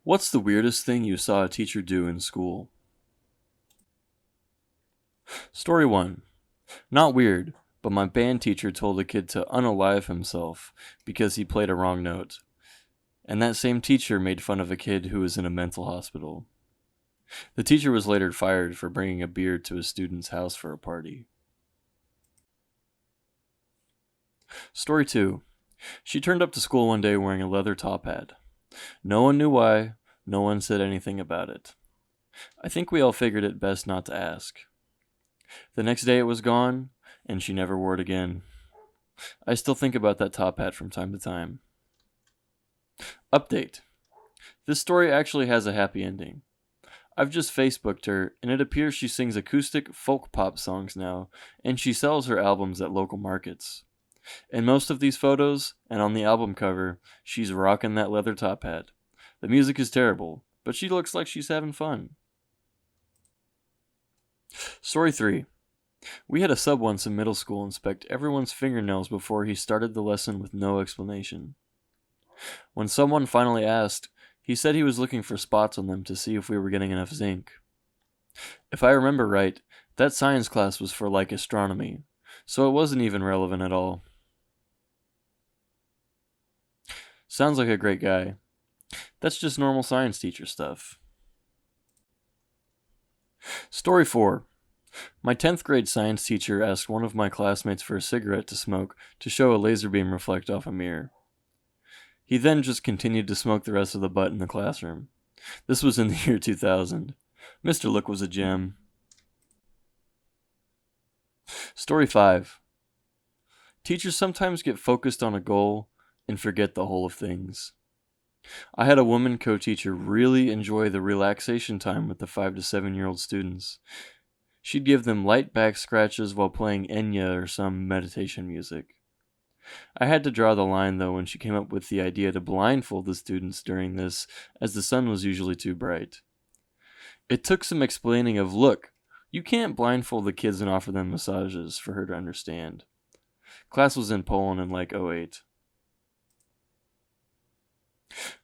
What's the weirdest thing you saw a teacher do in school? Story 1. Not weird, but my band teacher told a kid to unalive himself because he played a wrong note. And that same teacher made fun of a kid who was in a mental hospital. The teacher was later fired for bringing a beer to a student's house for a party. Story 2. She turned up to school one day wearing a leather top hat. No one knew why, no one said anything about it. I think we all figured it best not to ask. The next day it was gone, and she never wore it again. I still think about that top hat from time to time. Update. This story actually has a happy ending. I've just Facebooked her, and it appears she sings acoustic folk pop songs now, and she sells her albums at local markets. In most of these photos, and on the album cover, she's rocking that leather top hat. The music is terrible, but she looks like she's having fun. Story 3. We had a sub once in middle school inspect everyone's fingernails before he started the lesson with no explanation. When someone finally asked, he said he was looking for spots on them to see if we were getting enough zinc. If I remember right, that science class was for like astronomy, so it wasn't even relevant at all. Sounds like a great guy. That's just normal science teacher stuff. Story 4. My 10th grade science teacher asked one of my classmates for a cigarette to smoke to show a laser beam reflect off a mirror. He then just continued to smoke the rest of the butt in the classroom. This was in the year 2000. Mr. Look was a gem. Story 5. Teachers sometimes get focused on a goal and forget the whole of things. I had a woman co-teacher really enjoy the relaxation time with the 5 to 7-year-old students. She'd give them light back scratches while playing Enya or some meditation music. I had to draw the line though when she came up with the idea to blindfold the students during this, as the sun was usually too bright. It took some explaining of, look, you can't blindfold the kids and offer them massages for her to understand. Class was in Poland in like '08.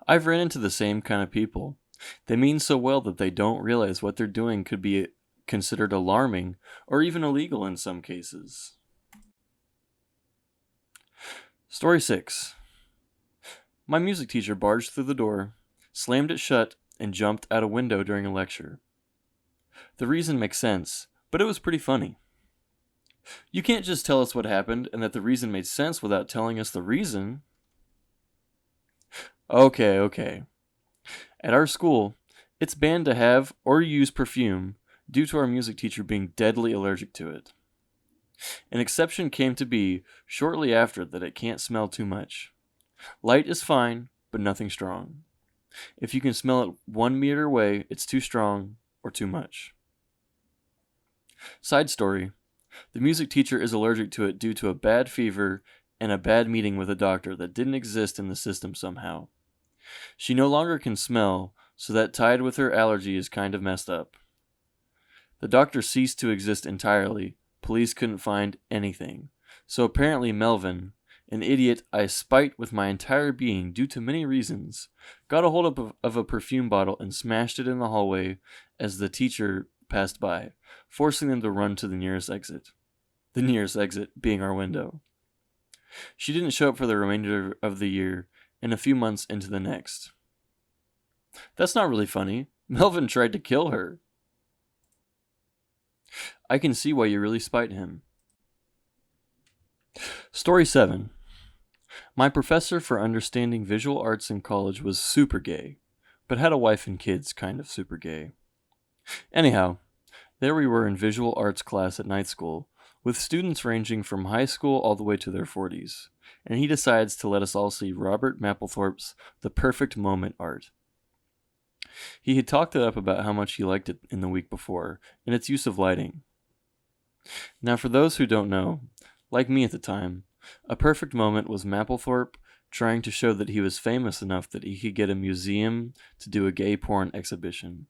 I've ran into the same kind of people. They mean so well that they don't realize what they're doing could be considered alarming or even illegal in some cases. Story 6. My music teacher barged through the door, slammed it shut, and jumped out a window during a lecture. The reason makes sense, but it was pretty funny. You can't just tell us what happened and that the reason made sense without telling us the reason. Okay. At our school, it's banned to have or use perfume due to our music teacher being deadly allergic to it. An exception came to be shortly after that it can't smell too much. Light is fine, but nothing strong. If you can smell it 1 meter away, it's too strong or too much. Side story. The music teacher is allergic to it due to a bad fever and a bad meeting with a doctor that didn't exist in the system somehow. She no longer can smell, so that tied with her allergy is kind of messed up. The doctor ceased to exist entirely. Police couldn't find anything. So apparently Melvin, an idiot I spite with my entire being due to many reasons, got a hold of a perfume bottle and smashed it in the hallway as the teacher passed by, forcing them to run to the nearest exit. The nearest exit being our window. She didn't show up for the remainder of the year and a few months into the next. That's not really funny. Melvin tried to kill her. I can see why you really spite him. Story 7. My professor for understanding visual arts in college was super gay, but had a wife and kids kind of super gay. Anyhow, there we were in visual arts class at night school, with students ranging from high school all the way to their 40s, and he decides to let us all see Robert Mapplethorpe's The Perfect Moment art. He had talked it up about how much he liked it in the week before, and its use of lighting. Now for those who don't know, like me at the time, A Perfect Moment was Mapplethorpe trying to show that he was famous enough that he could get a museum to do a gay porn exhibition.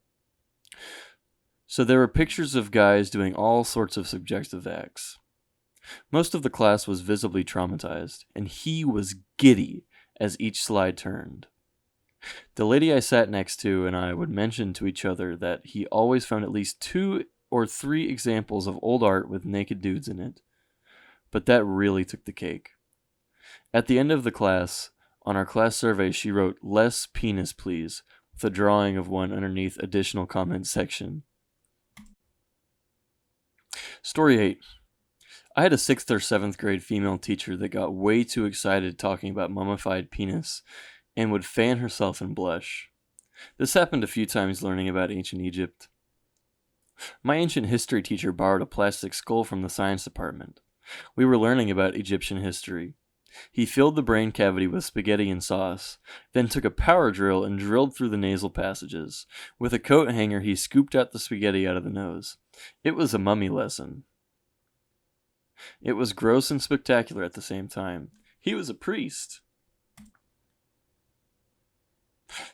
So there were pictures of guys doing all sorts of subjective acts. Most of the class was visibly traumatized, and he was giddy as each slide turned. The lady I sat next to and I would mention to each other that he always found at least 2 or 3 examples of old art with naked dudes in it. But that really took the cake. At the end of the class, on our class survey, she wrote, "Less penis, please," with a drawing of one underneath additional comments section. Story 8. I had a 6th or 7th grade female teacher that got way too excited talking about mummified penis and would fan herself and blush. This happened a few times learning about ancient Egypt. My ancient history teacher borrowed a plastic skull from the science department. We were learning about Egyptian history. He filled the brain cavity with spaghetti and sauce, then took a power drill and drilled through the nasal passages. With a coat hanger, he scooped out the spaghetti out of the nose. It was a mummy lesson. It was gross and spectacular at the same time. He was a priest.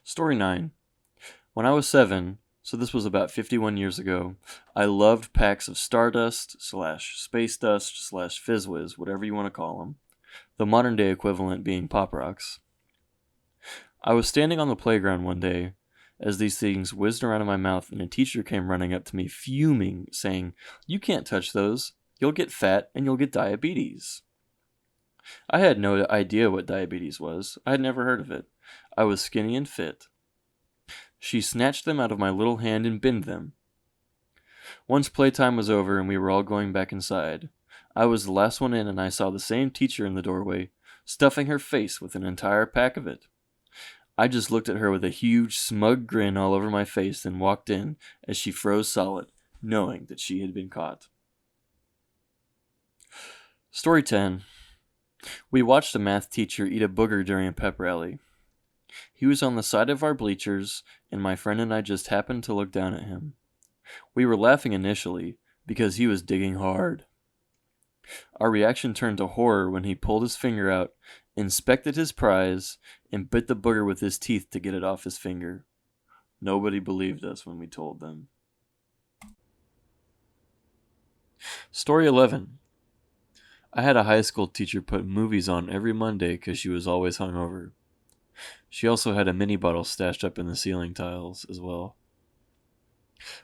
Story 9. When I was 7, so this was about 51 years ago, I loved packs of stardust / space dust / fizz whiz, whatever you want to call them. The modern day equivalent being Pop Rocks. I was standing on the playground one day as these things whizzed around in my mouth, and a teacher came running up to me fuming, saying, "You can't touch those. You'll get fat and you'll get diabetes." I had no idea what diabetes was. I had never heard of it. I was skinny and fit. She snatched them out of my little hand and binned them. Once playtime was over and we were all going back inside, I was the last one in and I saw the same teacher in the doorway, stuffing her face with an entire pack of it. I just looked at her with a huge, smug grin all over my face and walked in as she froze solid, knowing that she had been caught. Story 10. We watched a math teacher eat a booger during a pep rally. He was on the side of our bleachers, and my friend and I just happened to look down at him. We were laughing initially, because he was digging hard. Our reaction turned to horror when he pulled his finger out, inspected his prize, and bit the booger with his teeth to get it off his finger. Nobody believed us when we told them. Story 11. I had a high school teacher put movies on every Monday because she was always hungover. She also had a mini bottle stashed up in the ceiling tiles as well.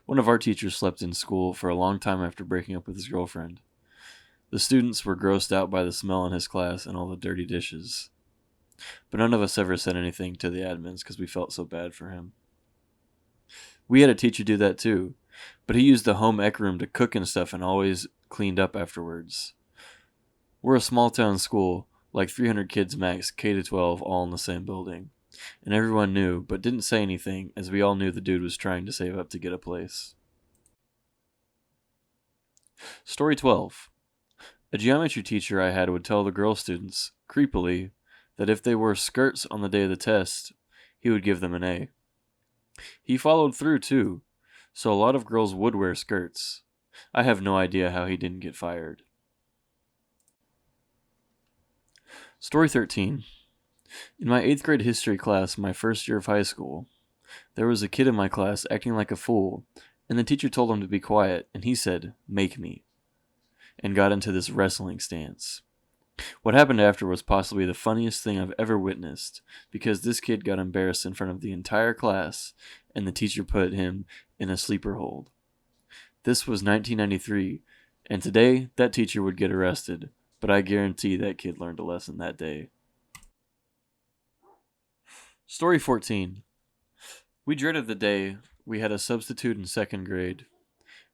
One of our teachers slept in school for a long time after breaking up with his girlfriend. The students were grossed out by the smell in his class and all the dirty dishes. But none of us ever said anything to the admins because we felt so bad for him. We had a teacher do that too, but he used the home ec room to cook and stuff and always cleaned up afterwards. We're a small town school, like 300 kids max, K to 12, all in the same building. And everyone knew, but didn't say anything, as we all knew the dude was trying to save up to get a place. Story 12. A geometry teacher I had would tell the girl students, creepily, that if they wore skirts on the day of the test, he would give them an A. He followed through too, so a lot of girls would wear skirts. I have no idea how he didn't get fired. Story 13. In my 8th grade history class, my first year of high school, there was a kid in my class acting like a fool, and the teacher told him to be quiet, and he said, "Make me," and got into this wrestling stance. What happened after was possibly the funniest thing I've ever witnessed, because this kid got embarrassed in front of the entire class, and the teacher put him in a sleeper hold. This was 1993, and today that teacher would get arrested, but I guarantee that kid learned a lesson that day. Story 14. We dreaded the day we had a substitute in 2nd grade.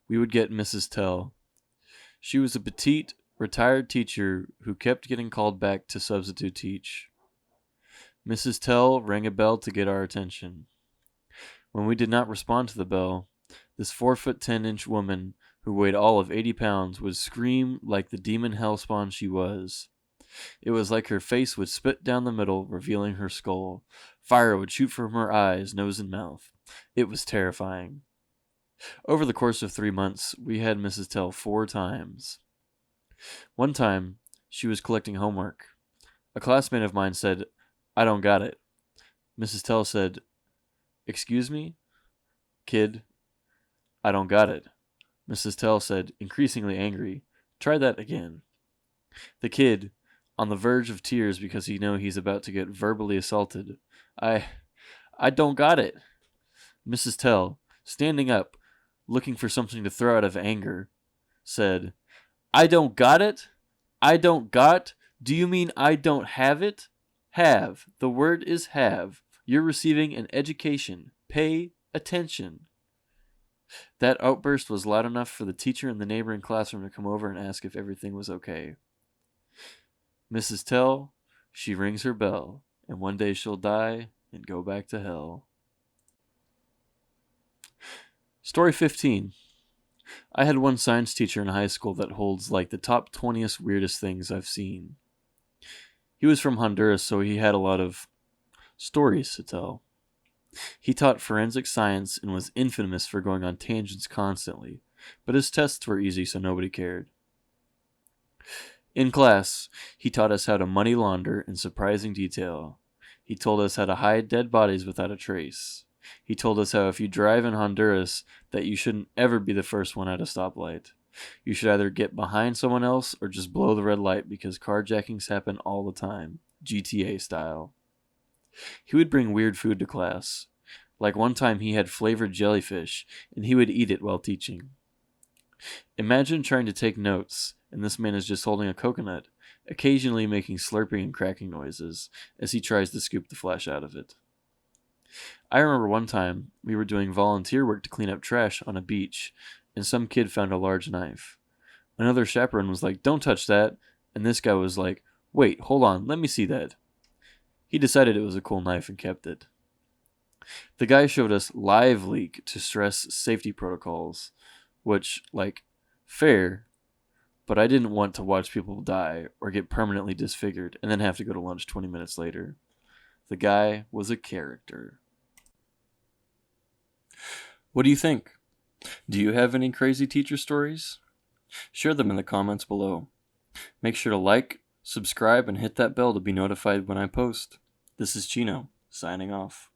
We would get Mrs. Tell. She was a petite, retired teacher who kept getting called back to substitute teach. Mrs. Tell rang a bell to get our attention. When we did not respond to the bell, this 4'10" woman who weighed all of 80 pounds would scream like the demon hellspawn she was. It was like her face would split down the middle, revealing her skull. Fire would shoot from her eyes, nose, and mouth. It was terrifying. Over the course of 3 months, we had Mrs. Tell 4 times. One time, she was collecting homework. A classmate of mine said, "I don't got it." Mrs. Tell said, "Excuse me? Kid, I don't got it." Mrs. Tell said, increasingly angry, "Try that again." The kid, on the verge of tears because he knows he's about to get verbally assaulted, I I don't got it. Mrs. Tell, standing up, looking for something to throw out of anger, said, I don't got it? I don't got? Do you mean I don't have it? Have. The word is have. You're receiving an education. Pay attention. That outburst was loud enough for the teacher in the neighboring classroom to come over and ask if everything was okay. Mrs. Tell, she rings her bell, and one day she'll die and go back to hell. Story 15. I had one science teacher in high school that holds like the top 20th weirdest things I've seen. He was from Honduras, so he had a lot of stories to tell. He taught forensic science and was infamous for going on tangents constantly, but his tests were easy, so nobody cared. In class, he taught us how to money launder in surprising detail. He told us how to hide dead bodies without a trace. He told us how if you drive in Honduras, that you shouldn't ever be the first one at a stoplight. You should either get behind someone else or just blow the red light because carjackings happen all the time, GTA style. He would bring weird food to class. Like one time he had flavored jellyfish, and he would eat it while teaching. Imagine trying to take notes, and this man is just holding a coconut, occasionally making slurping and cracking noises as he tries to scoop the flesh out of it. I remember one time we were doing volunteer work to clean up trash on a beach, and some kid found a large knife. Another chaperone was like, "Don't touch that," and this guy was like, "Wait, hold on, let me see that." He decided it was a cool knife and kept it. The guy showed us live leak to stress safety protocols, which, fair, but I didn't want to watch people die or get permanently disfigured and then have to go to lunch 20 minutes later. The guy was a character. What do you think? Do you have any crazy teacher stories? Share them in the comments below. Make sure to like, subscribe, and hit that bell to be notified when I post. This is Chino, signing off.